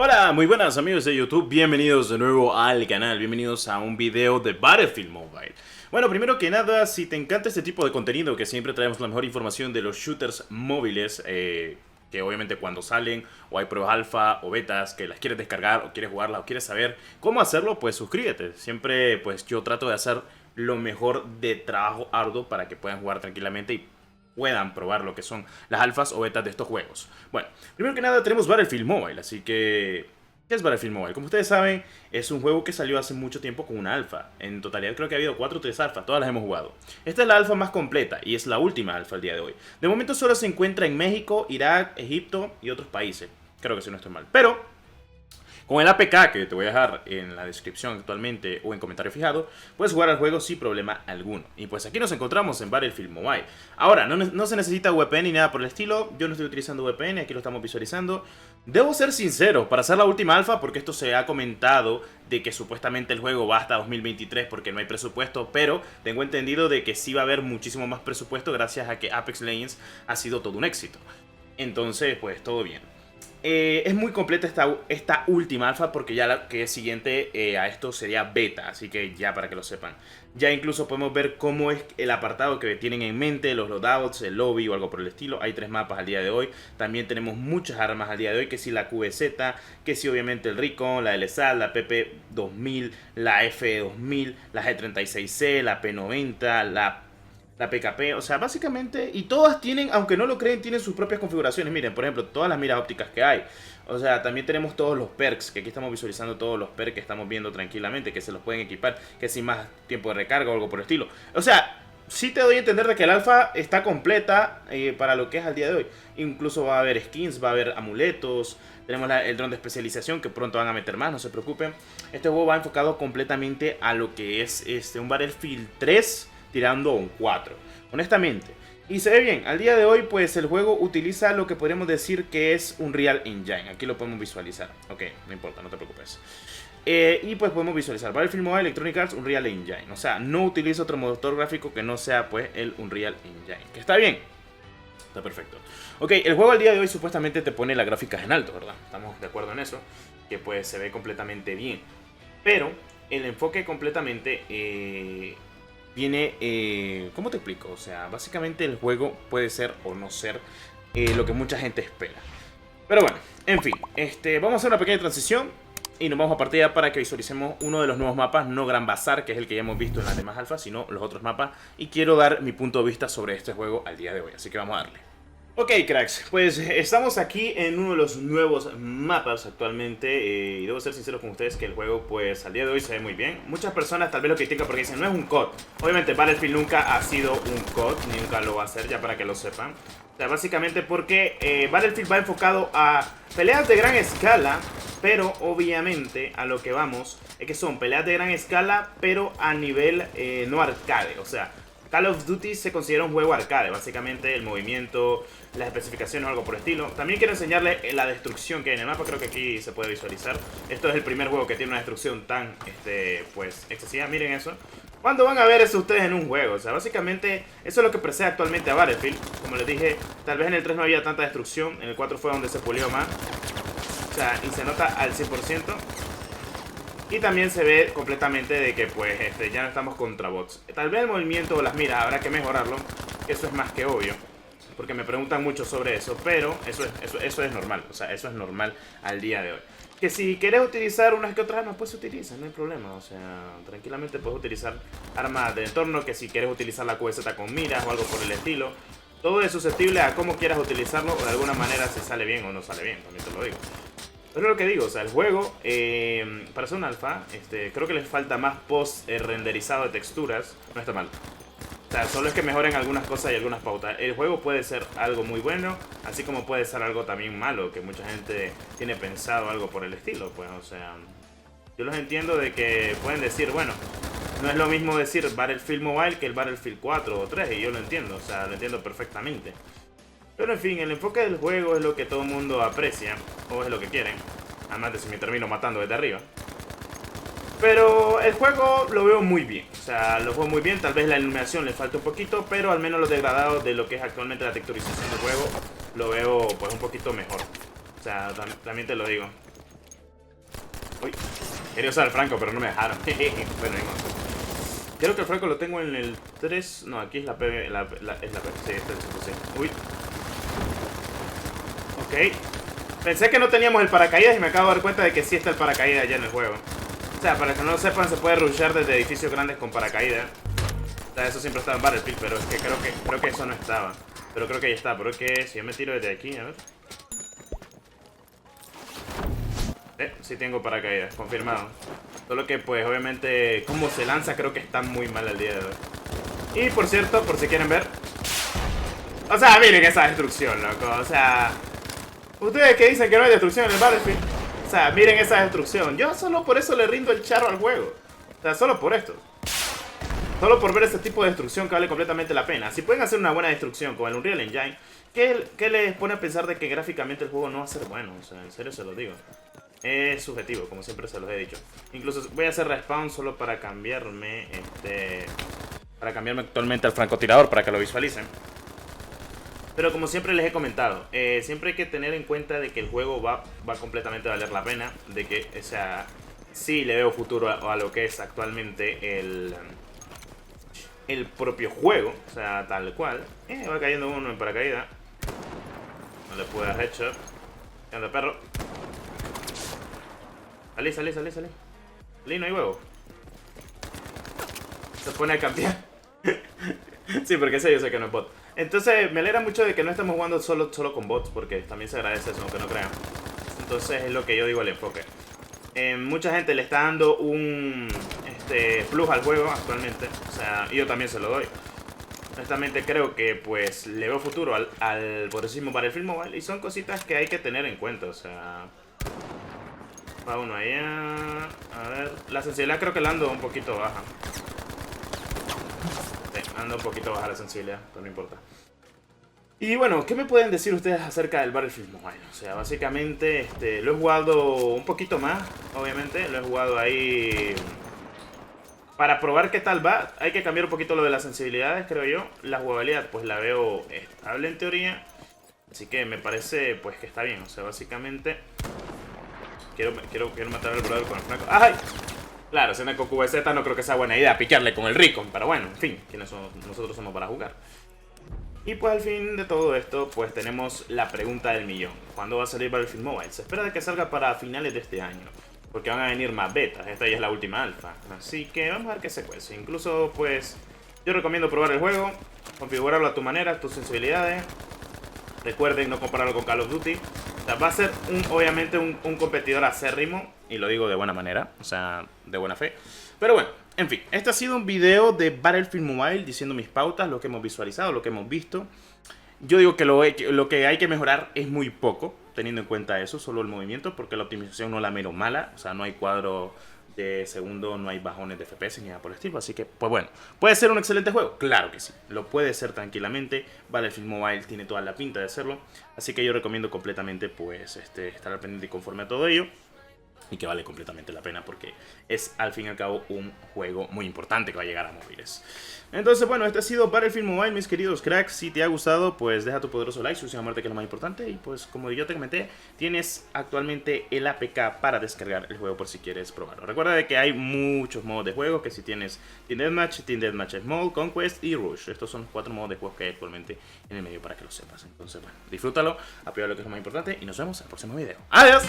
Hola, muy buenas amigos de YouTube, bienvenidos de nuevo al canal, bienvenidos a un video de Battlefield Mobile. Bueno, primero que nada, si te encanta este tipo de contenido, que siempre traemos la mejor información de los shooters móviles, que obviamente cuando salen o hay pruebas alfa o betas que las quieres descargar o quieres jugarlas o quieres saber cómo hacerlo, pues suscríbete. Siempre pues yo trato de hacer lo mejor de trabajo arduo para que puedan jugar tranquilamente y puedan probar lo que son las alfas o betas de estos juegos. Bueno, primero que nada tenemos Battlefield Mobile, así que... ¿Qué es Battlefield Mobile? Como ustedes saben, es un juego que salió hace mucho tiempo con una alfa. En totalidad creo que ha habido 4 o 3 alfas, todas las hemos jugado. Esta es la alfa más completa y es la última alfa al día de hoy. De momento solo se encuentra en México, Irak, Egipto y otros países. Creo que si no estoy mal. Pero con el APK que te voy a dejar en la descripción actualmente o en comentario fijado, puedes jugar al juego sin problema alguno. Y pues aquí nos encontramos en Battlefield Mobile. Ahora, no se necesita VPN ni nada por el estilo. Yo no estoy utilizando VPN, aquí lo estamos visualizando. Debo ser sincero, para hacer la última alfa, porque esto se ha comentado de que supuestamente el juego va hasta 2023 porque no hay presupuesto, pero tengo entendido de que sí va a haber muchísimo más presupuesto gracias a que Apex Legends ha sido todo un éxito. Entonces, pues todo bien. Es muy completa esta última alfa porque ya la que es siguiente a esto sería beta, así que ya para que lo sepan. Ya incluso podemos ver cómo es el apartado que tienen en mente, los loadouts, el lobby o algo por el estilo. Hay 3 mapas al día de hoy. También tenemos muchas armas al día de hoy, que si la QBZ, que si obviamente el Recon, la LSAT, la PP2000, la F2000, la G36C, la P90, la PKP, o sea, básicamente, y todas tienen, aunque no lo creen, tienen sus propias configuraciones. Miren, por ejemplo, todas las miras ópticas que hay. O sea, también tenemos todos los perks, que aquí estamos visualizando todos los perks que estamos viendo tranquilamente, que se los pueden equipar, que sin más tiempo de recarga o algo por el estilo. O sea, sí te doy a entender de que el alfa está completa para lo que es al día de hoy. Incluso va a haber skins, va a haber amuletos. Tenemos el dron de especialización que pronto van a meter más, no se preocupen. Este juego va enfocado completamente a lo que es un Battlefield 3 tirando a un 4, honestamente. Y se ve bien, al día de hoy pues el juego utiliza lo que podríamos decir que es un Unreal Engine. Aquí lo podemos visualizar, ok, no importa, no te preocupes. Y pues podemos visualizar Battlefield Mobile, Electronic Arts, Unreal Engine. O sea, no utiliza otro motor gráfico que no sea pues el Unreal Engine, que está bien, está perfecto. Ok, el juego al día de hoy supuestamente te pone las gráficas en alto, ¿verdad? Estamos de acuerdo en eso, que pues se ve completamente bien. Pero el enfoque completamente viene, ¿cómo te explico? O sea, básicamente el juego puede ser o no ser lo que mucha gente espera. Pero bueno, en fin, vamos a hacer una pequeña transición y nos vamos a partida para que visualicemos uno de los nuevos mapas, no Gran Bazar, que es el que ya hemos visto en las demás alfas, sino los otros mapas. Y quiero dar mi punto de vista sobre este juego al día de hoy, así que vamos a darle. Ok, cracks, pues estamos aquí en uno de los nuevos mapas actualmente y debo ser sincero con ustedes que el juego pues al día de hoy se ve muy bien. Muchas personas tal vez lo critican porque dicen no es un COD. Obviamente Battlefield nunca ha sido un COD, ni nunca lo va a ser, ya para que lo sepan. O sea, básicamente porque Battlefield va enfocado a peleas de gran escala, pero obviamente a lo que vamos es que son peleas de gran escala pero a nivel no arcade, o sea... Call of Duty se considera un juego arcade, básicamente el movimiento, las especificaciones o algo por el estilo. También quiero enseñarles la destrucción que hay en el mapa, creo que aquí se puede visualizar. Esto es el primer juego que tiene una destrucción tan, pues, excesiva, miren eso. ¿Cuándo van a ver eso ustedes en un juego? O sea, básicamente eso es lo que precede actualmente a Battlefield. Como les dije, tal vez en el 3 no había tanta destrucción, en el 4 fue donde se pulió más. O sea, y se nota al 100%. Y también se ve completamente de que pues ya no estamos contra bots. Tal vez el movimiento o las miras habrá que mejorarlo. Eso es más que obvio. Porque me preguntan mucho sobre eso. Pero eso es normal. O sea, eso es normal al día de hoy. Que si quieres utilizar unas que otras armas, pues se utilizan, no hay problema. O sea, tranquilamente puedes utilizar armas de entorno. Que si quieres utilizar la QZ con miras o algo por el estilo. Todo es susceptible a cómo quieras utilizarlo. O de alguna manera si sale bien o no sale bien. También te lo digo. Pero es lo que digo, o sea, el juego, para ser un alfa, creo que les falta más post-renderizado de texturas. No está mal. O sea, solo es que mejoren algunas cosas y algunas pautas. El juego puede ser algo muy bueno, así como puede ser algo también malo, que mucha gente tiene pensado algo por el estilo. Pues, o sea, yo los entiendo de que pueden decir, bueno, no es lo mismo decir Battlefield Mobile que el Battlefield 4 o 3, y yo lo entiendo, o sea, lo entiendo perfectamente. Pero en fin, el enfoque del juego es lo que todo el mundo aprecia, o es lo que quieren. Además de si me termino matando desde arriba. Pero el juego lo veo muy bien, o sea, lo veo muy bien. Tal vez la iluminación le falta un poquito, pero al menos los degradados de lo que es actualmente la texturización del juego lo veo pues un poquito mejor. O sea, también te lo digo. Uy, quería usar el franco, pero no me dejaron. Bueno, ni modo. Creo que el franco lo tengo en el 3. No, aquí es la P. Es la P. Sí, este es el sí. Uy. Ok. Pensé que no teníamos el paracaídas y me acabo de dar cuenta de que sí está el paracaídas ya en el juego. O sea, para que no lo sepan, se puede rushear desde edificios grandes con paracaídas. O sea, eso siempre estaba en Battlefield, pero es que creo que eso no estaba. Pero creo que ya está. Pero es que si yo me tiro desde aquí, a ver. Sí tengo paracaídas, confirmado. Solo que pues obviamente como se lanza creo que está muy mal el día de hoy. Y por cierto, por si quieren ver. O sea, miren esa destrucción, loco. O sea, ustedes que dicen que no hay destrucción en el Battlefield. O sea, miren esa destrucción. Yo solo por eso le rindo el charro al juego. O sea, solo por esto. Solo por ver ese tipo de destrucción que vale completamente la pena. Si pueden hacer una buena destrucción con el Unreal Engine, ¿qué les pone a pensar de que gráficamente el juego no va a ser bueno? O sea, en serio se lo digo. Es subjetivo, como siempre se los he dicho. Incluso voy a hacer respawn solo para cambiarme actualmente al francotirador para que lo visualicen. Pero como siempre les he comentado, siempre hay que tener en cuenta de que el juego va completamente a valer la pena. De que, o sea, sí le veo futuro a lo que es actualmente el propio juego. O sea, tal cual. Va cayendo uno en paracaídas. No le pude dar headshot. ¿Qué onda, perro? Salí. Salí, no hay huevo. Se pone a campear. Sí, porque ese yo sé que no es bot. Entonces me alegra mucho de que no estemos jugando solo con bots, porque también se agradece eso, aunque no crean. Entonces es lo que yo digo al enfoque. Mucha gente le está dando un plus al juego actualmente. O sea, yo también se lo doy. Honestamente creo que pues le veo futuro al poderosísimo Battlefield Mobile. Y son cositas que hay que tener en cuenta, o sea... Va uno allá. A ver, la sensibilidad creo que la ando un poquito baja. Sí, ando un poquito baja la sensibilidad, pero no importa. Y bueno, ¿qué me pueden decir ustedes acerca del Battlefield Mobile? O sea, básicamente lo he jugado un poquito más, obviamente. Lo he jugado ahí para probar qué tal va. Hay que cambiar un poquito lo de las sensibilidades, creo yo. La jugabilidad pues la veo estable en teoría. Así que me parece pues que está bien. O sea, básicamente... Quiero matar al brother con el franco. ¡Ay! Claro, si anda con QBZ no creo que sea buena idea piquearle con el Recon. Pero bueno, en fin, nosotros somos para jugar. Y pues al fin de todo esto, pues tenemos la pregunta del millón. ¿Cuándo va a salir Battlefield Mobile? Se espera de que salga para finales de este año. Porque van a venir más betas. Esta ya es la última alfa. Así que vamos a ver qué se cuece. Incluso pues yo recomiendo probar el juego. Configurarlo a tu manera, tus sensibilidades. Recuerden no compararlo con Call of Duty. O sea, va a ser obviamente un competidor acérrimo. Y lo digo de buena manera, o sea, de buena fe. Pero bueno, en fin, este ha sido un video de Battlefield Mobile diciendo mis pautas, lo que hemos visualizado, lo que hemos visto. Yo digo que lo que hay que mejorar es muy poco, teniendo en cuenta eso, solo el movimiento, porque la optimización no la mero mala. O sea, no hay cuadro de segundo, no hay bajones de FPS ni nada por el estilo. Así que, pues bueno, ¿puede ser un excelente juego? Claro que sí, lo puede ser tranquilamente. Battlefield Mobile tiene toda la pinta de hacerlo. Así que yo recomiendo completamente, pues, estar al pendiente y conforme a todo ello. Y que vale completamente la pena porque es al fin y al cabo un juego muy importante que va a llegar a móviles. Entonces bueno, este ha sido Battlefield Mobile, mis queridos cracks. Si te ha gustado, pues deja tu poderoso like, suscríbete a muerte, que es lo más importante. Y pues como yo te comenté, tienes actualmente el APK para descargar el juego por si quieres probarlo. Recuerda de que hay muchos modos de juego, que si tienes Team Deathmatch Small, Conquest y Rush. Estos son 4 modos de juego que hay actualmente en el medio para que lo sepas. Entonces bueno, disfrútalo, apoya lo que es lo más importante y nos vemos en el próximo video. ¡Adiós!